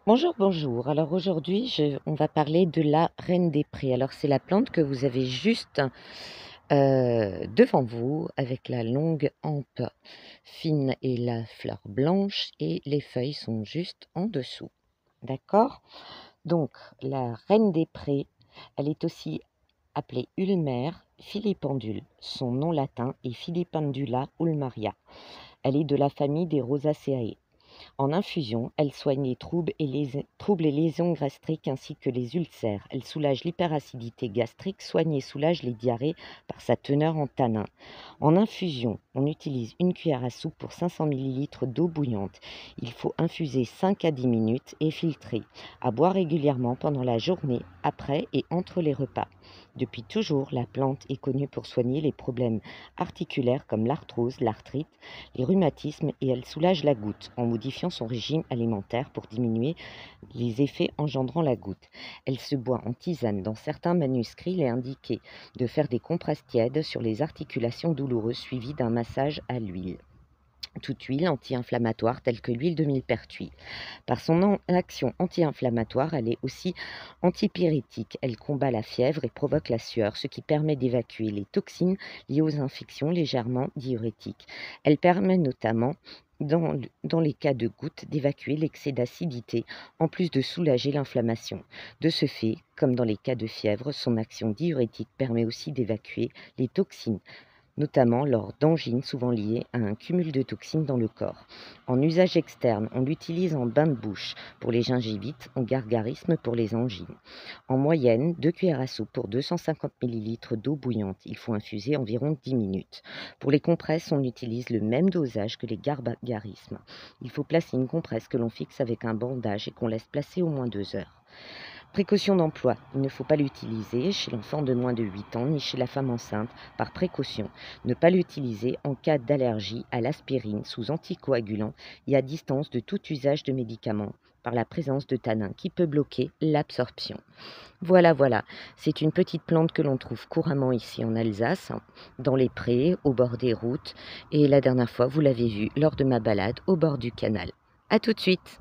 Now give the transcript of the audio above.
Bonjour, bonjour. Alors aujourd'hui, on va parler de la reine des prés. Alors c'est la plante que vous avez juste devant vous avec la longue hampe fine et la fleur blanche et les feuilles sont juste en dessous. D'accord? Donc la reine des prés, elle est aussi appelée ulmer, filipendule. Son nom latin est Filipendula ulmaria. Elle est de la famille des Rosaceae. En infusion, elle soigne les troubles et lésions gastriques ainsi que les ulcères. Elle soulage l'hyperacidité gastrique, soigne et soulage les diarrhées par sa teneur en tanins. En infusion, on utilise une cuillère à soupe pour 500 ml d'eau bouillante. Il faut infuser 5 à 10 minutes et filtrer. À boire régulièrement pendant la journée, après et entre les repas. Depuis toujours, la plante est connue pour soigner les problèmes articulaires comme l'arthrose, l'arthrite, les rhumatismes et elle soulage la goutte en modifiant son régime alimentaire pour diminuer les effets engendrant la goutte. Elle se boit en tisane. Dans certains manuscrits, il est indiqué de faire des compresses tièdes sur les articulations douloureuses suivies d'un massage à l'huile. Toute huile anti-inflammatoire telle que l'huile de millepertuis. Par son action anti-inflammatoire, elle est aussi antipyrétique. Elle combat la fièvre et provoque la sueur, ce qui permet d'évacuer les toxines liées aux infections légèrement diurétiques. Elle permet notamment, dans les cas de goutte, d'évacuer l'excès d'acidité, en plus de soulager l'inflammation. De ce fait, comme dans les cas de fièvre, son action diurétique permet aussi d'évacuer les toxines, notamment lors d'angines souvent liées à un cumul de toxines dans le corps. En usage externe, on l'utilise en bain de bouche pour les gingivites, en gargarisme pour les angines. En moyenne, 2 cuillères à soupe pour 250 ml d'eau bouillante. Il faut infuser environ 10 minutes. Pour les compresses, on utilise le même dosage que les gargarismes. Il faut placer une compresse que l'on fixe avec un bandage et qu'on laisse placer au moins 2 heures. Précaution d'emploi. Il ne faut pas l'utiliser chez l'enfant de moins de 8 ans ni chez la femme enceinte par précaution. Ne pas l'utiliser en cas d'allergie à l'aspirine sous anticoagulant et à distance de tout usage de médicaments par la présence de tanins qui peut bloquer l'absorption. Voilà, c'est une petite plante que l'on trouve couramment ici en Alsace, dans les prés, au bord des routes et la dernière fois vous l'avez vue lors de ma balade au bord du canal. À tout de suite!